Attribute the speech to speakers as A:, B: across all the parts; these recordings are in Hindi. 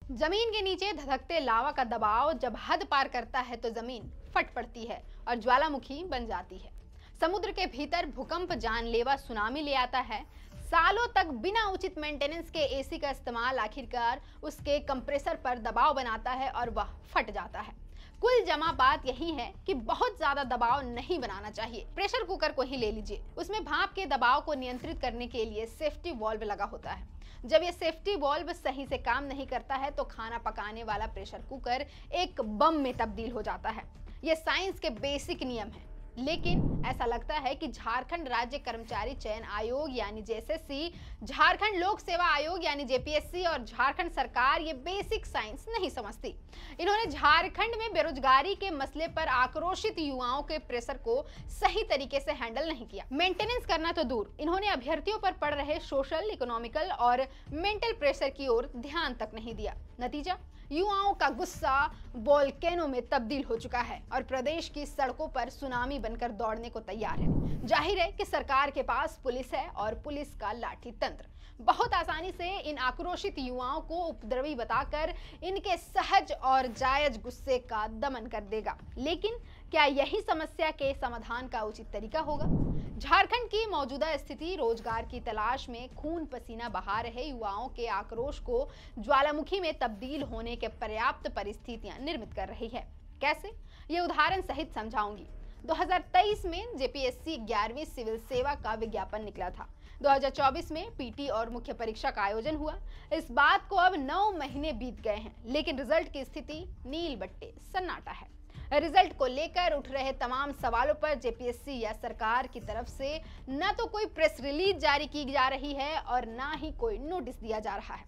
A: जमीन के नीचे धधकते लावा का दबाव जब हद पार करता है तो जमीन फट पड़ती है और ज्वालामुखी बन जाती है। समुद्र के भीतर भूकंप जानलेवा सुनामी ले आता है। सालों तक बिना उचित मेंटेनेंस के एसी का इस्तेमाल आखिरकार उसके कंप्रेसर पर दबाव बनाता है और वह फट जाता है। कुल जमा बात यही है कि बहुत ज्यादा दबाव नहीं बनाना चाहिए। प्रेशर कुकर को ही ले लीजिए, उसमें भाप के दबाव को नियंत्रित करने के लिए सेफ्टी वॉल्व लगा होता है। जब ये सेफ्टी वॉल्व सही से काम नहीं करता है तो खाना पकाने वाला प्रेशर कुकर एक बम में तब्दील हो जाता है। ये साइंस के बेसिक नियम है, लेकिन ऐसा लगता है कि झारखंड राज्य कर्मचारी चयन आयोग यानी जेएसएससी, झारखंड लोक सेवा आयोग यानी जेपीएससी और झारखंड सरकार ये बेसिक साइंस नहीं समझती। इन्होंने झारखंड में बेरोजगारी के मसले पर आक्रोशित युवाओं के प्रेशर को सही तरीके से हैंडल नहीं किया। मेंटेनेंस करना तो दूर, इन्होंने अभ्यर्थियों पर पड़ रहे सोशल, इकोनॉमिकल और मेंटल प्रेशर की ओर ध्यान तक नहीं दिया। नतीजा, युवाओं का गुस्सा वोल्केनो में तब्दील हो चुका है और प्रदेश की सड़कों पर सुनामी बनकर दौड़ने को तैयार है। जाहिर है कि सरकार के पास पुलिस है और पुलिस का लाठी तंत्र बहुत आसानी से इन आक्रोशित युवाओं को उपद्रवी बताकर इनके सहज और जायज गुस्से का दमन कर देगा। लेकिन क्या यही समस्या के समाधान का उचित तरीका होगा? झारखंड की मौजूदा स्थिति रोजगार की तलाश में खून पसीना बहा रहे युवाओं के आक्रोश को ज्वालामुखी में तब्दील होने के पर्याप्त परिस्थितियां निर्मित कर रही है। कैसे? ये उदाहरण सहित समझाऊंगी। 2023 में जेपीएससी 11वीं सिविल सेवा का विज्ञापन निकला था। 2024 में पीटी और मुख्य परीक्षा का आयोजन हुआ। इस बात को अब 9 महीने बीत गए हैं, लेकिन रिजल्ट की स्थिति नील बट्टे सन्नाटा है। रिजल्ट को लेकर उठ रहे तमाम सवालों पर जेपीएससी या सरकार की तरफ से न तो कोई प्रेस रिलीज जारी की जा रही है और न ही कोई नोटिस दिया जा रहा है।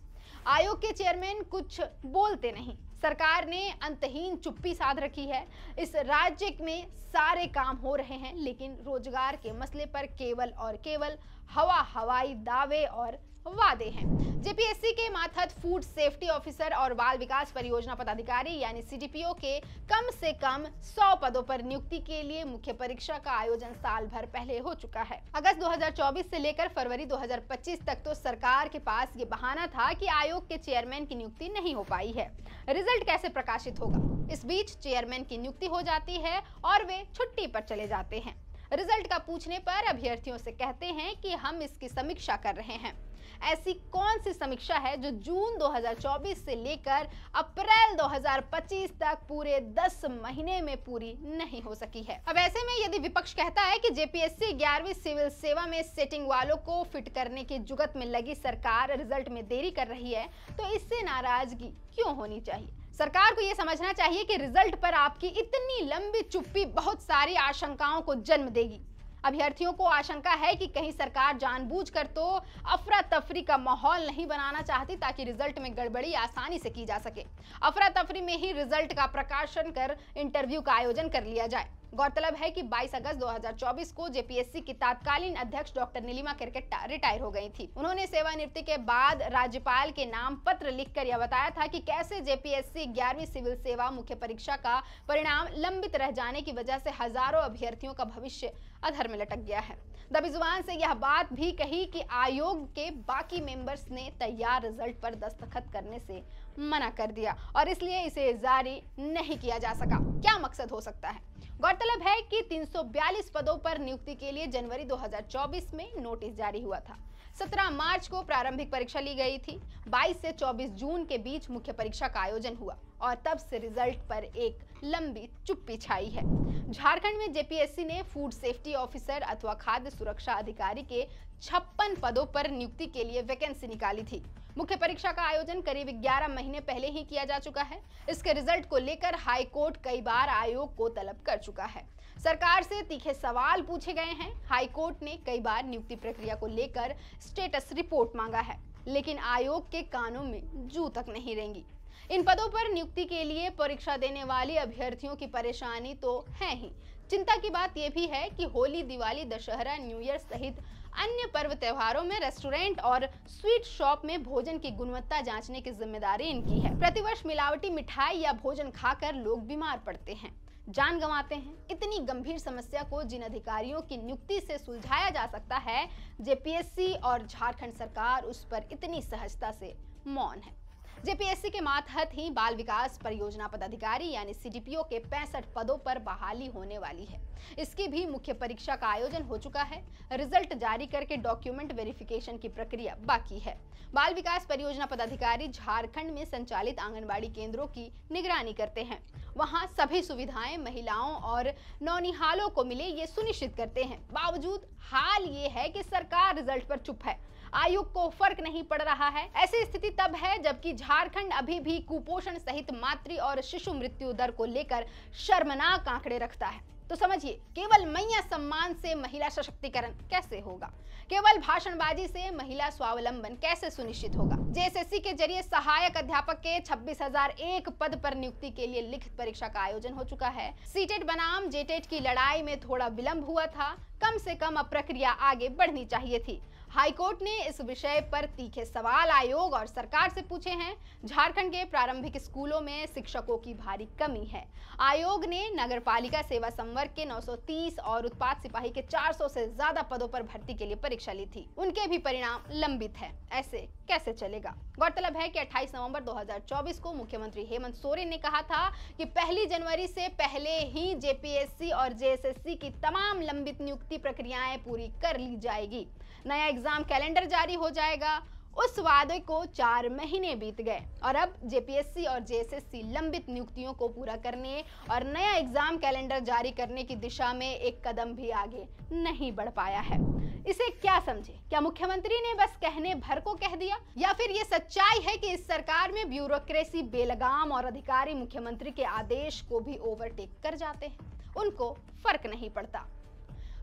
A: आयोग के चेयरमैन कुछ बोलते नहीं। सरकार ने अंतहीन चुप्पी साध रखी है। इस राज्य में सारे काम हो रहे हैं, लेकिन रोजगार के मसले पर केवल और केवल हवाई दावे और वादे हैं। जेपीएससी के मातहत फूड सेफ्टी ऑफिसर और बाल विकास परियोजना पदाधिकारी यानी सीडीपीओ के कम से कम 100 पदों पर नियुक्ति के लिए मुख्य परीक्षा का आयोजन साल भर पहले हो चुका है। अगस्त 2024 से लेकर फरवरी 2025 तक तो सरकार के पास ये बहाना था कि आयोग के चेयरमैन की नियुक्ति नहीं हो पाई है। रिजल्ट कैसे प्रकाशित होगा? इस बीच चेयरमैन की नियुक्ति हो जाती है और वे छुट्टी पर चले जाते हैं। रिजल्ट का पूछने पर अभ्यर्थियों से कहते हैं कि हम इसकी समीक्षा कर रहे हैं। ऐसी कौन सी समीक्षा है जो जून 2024 से लेकर अप्रैल 2025 तक पूरे 10 महीने में पूरी नहीं हो सकी है? अब ऐसे में यदि विपक्ष कहता है कि जेपीएससी 11वीं सिविल सेवा में सेटिंग वालों को फिट करने की जुगत में लगी सरकार रिजल्ट में देरी कर रही है, तो इससे नाराजगी क्यों होनी चाहिए? सरकार को यह समझना चाहिए कि रिजल्ट पर आपकी इतनी लंबी चुप्पी बहुत सारी आशंकाओं को जन्म देगी। अभ्यर्थियों को आशंका है कि कहीं सरकार जानबूझकर तो अफरा तफरी का माहौल नहीं बनाना चाहती ताकि रिजल्ट में गड़बड़ी आसानी से की जा सके। अफरा तफरी में ही रिजल्ट का प्रकाशन कर इंटरव्यू का आयोजन कर लिया जाए। गौरतलब है कि 22 अगस्त 2024 को जेपीएससी की तत्कालीन अध्यक्ष डॉक्टर नीलिमा केरकेट्टा रिटायर हो गई थी। उन्होंने सेवानिवृत्ति के बाद राज्यपाल के नाम पत्र लिखकर यह बताया था कि कैसे जेपीएससी 11वीं सिविल सेवा मुख्य परीक्षा का परिणाम लंबित रह जाने की वजह से हजारों अभ्यर्थियों का भविष्य अधर में लटक गया है। दबी जुबान से यह बात भी कही कि आयोग के बाकी मेंबर्स ने तैयार रिजल्ट पर दस्तखत करने से मना कर दिया और इसलिए इसे जारी नहीं किया जा सका। क्या मकसद हो सकता है? गौरतलब है कि 342 पदों पर नियुक्ति के लिए जनवरी 2024 में नोटिस जारी हुआ था। 17 मार्च को प्रारंभिक परीक्षा ली गई थी। 22 से 24 जून के बीच मुख्य परीक्षा का आयोजन हुआ और तब से रिजल्ट पर एक लंबी चुप्पी छाई है। झारखंड में जेपीएससी ने फूड सेफ्टी ऑफिसर अथवा खाद्य सुरक्षा अधिकारी के 56 पदों पर नियुक्ति के लिए वैकेंसी निकाली थी। मुख्य परीक्षा का आयोजन करीब 11 महीने पहले ही किया जा चुका है। इसके रिजल्ट को लेकर हाई कोर्ट कई बार आयोग को तलब कर चुका है। सरकार से तीखे सवाल पूछे गए हैं। हाई कोर्ट ने कई बार नियुक्ति प्रक्रिया को लेकर स्टेटस रिपोर्ट मांगा है, लेकिन आयोग के कानों में जू तक नहीं रेंगी। इन पदों पर नियुक्ति के लिए परीक्षा देने वाले अभ्यर्थियों की परेशानी तो है ही। चिंता की बात यह भी है कि होली, दिवाली, दशहरा, न्यू ईयर सहित अन्य पर्व त्योहारों में रेस्टोरेंट और स्वीट शॉप में भोजन की गुणवत्ता जांचने की जिम्मेदारी इनकी है। प्रतिवर्ष मिलावटी मिठाई या भोजन खाकर लोग बीमार पड़ते हैं, जान गंवाते हैं। इतनी गंभीर समस्या को जिन अधिकारियों की नियुक्ति से सुलझाया जा सकता है, जेपीएससी और झारखंड सरकार उस पर इतनी सहजता से मौन है। जेपीएससी के मातहत ही बाल विकास परियोजना पदाधिकारी यानी सीडीपीओ के 65 पदों पर बहाली होने वाली है। इसकी भी मुख्य परीक्षा का आयोजन हो चुका है। रिजल्ट जारी करके डॉक्यूमेंट वेरिफिकेशन की प्रक्रिया बाकी है। बाल विकास परियोजना पदाधिकारी झारखंड में संचालित आंगनबाड़ी केंद्रों की निगरानी करते हैं। वहां सभी सुविधाएं महिलाओं और नौनिहालों को मिले ये सुनिश्चित करते हैं। बावजूद हाल ये है कि सरकार रिजल्ट पर चुप है। आयोग को फर्क नहीं पड़ रहा है। ऐसी स्थिति तब है जबकि झारखंड अभी भी कुपोषण सहित मातृ और शिशु मृत्यु दर को लेकर शर्मनाक आंकड़े रखता है। तो समझिए, केवल मैया सम्मान से महिला सशक्तिकरण कैसे होगा? केवल भाषणबाजी से महिला स्वावलंबन कैसे सुनिश्चित होगा? जेएसएससी के जरिए सहायक अध्यापक के 26,001 पद पर नियुक्ति के लिए लिखित परीक्षा का आयोजन हो चुका है। सीटेट बनाम जेटेट की लड़ाई में थोड़ा विलंब हुआ था। कम से कम अब प्रक्रिया आगे बढ़नी चाहिए थी। हाईकोर्ट ने इस विषय पर तीखे सवाल आयोग और सरकार से पूछे हैं। झारखंड के प्रारंभिक स्कूलों में शिक्षकों की भारी कमी है। आयोग ने नगरपालिका सेवा संवर्ग के 930 और उत्पाद सिपाही के 400 से ज्यादा पदों पर भर्ती के लिए परीक्षा ली थी। उनके भी परिणाम लंबित है। ऐसे कैसे चलेगा? गौरतलब है कि 28 नवंबर 2024 को मुख्यमंत्री हेमंत सोरेन ने कहा था कि 1 जनवरी से पहले ही जेपीएससी और जेएसएससी की तमाम लंबित नियुक्ति प्रक्रियाएं पूरी कर ली जाएगी। नया एग्जाम कैलेंडर जारी हो जाएगा। उस वादे को 4 महीने बीत गए और अब जेपीएससी और जेएसएससी लंबित नियुक्तियों को पूरा करने और नया एग्जाम कैलेंडर जारी करने की दिशा में एक कदम भी आगे नहीं बढ़ पाया है। इसे क्या समझे? क्या मुख्यमंत्री ने बस कहने भर को कह दिया, या फिर ये सच्चाई है कि इस सरकार में ब्यूरोक्रेसी बेलगाम और अधिकारी मुख्यमंत्री के आदेश को भी ओवरटेक कर जाते हैं? उनको फर्क नहीं पड़ता।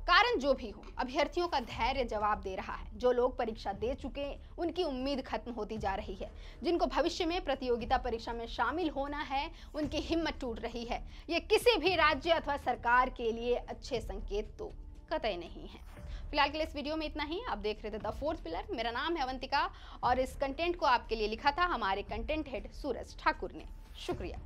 A: कारण जो भी हो, अभ्यर्थियों का धैर्य जवाब दे रहा है। जो लोग परीक्षा दे चुके, उनकी उम्मीद खत्म होती जा रही है। जिनको भविष्य में प्रतियोगिता परीक्षा में शामिल होना है, उनकी हिम्मत टूट रही है। ये किसी भी राज्य अथवा सरकार के लिए अच्छे संकेत तो कतई नहीं है। फिलहाल के लिए इस वीडियो में इतना ही। आप देख रहे थे द फोर्थ पिलर। मेरा नाम है अवंतिका और इस कंटेंट को आपके लिए लिखा था हमारे कंटेंट हेड सूरज ठाकुर ने। शुक्रिया।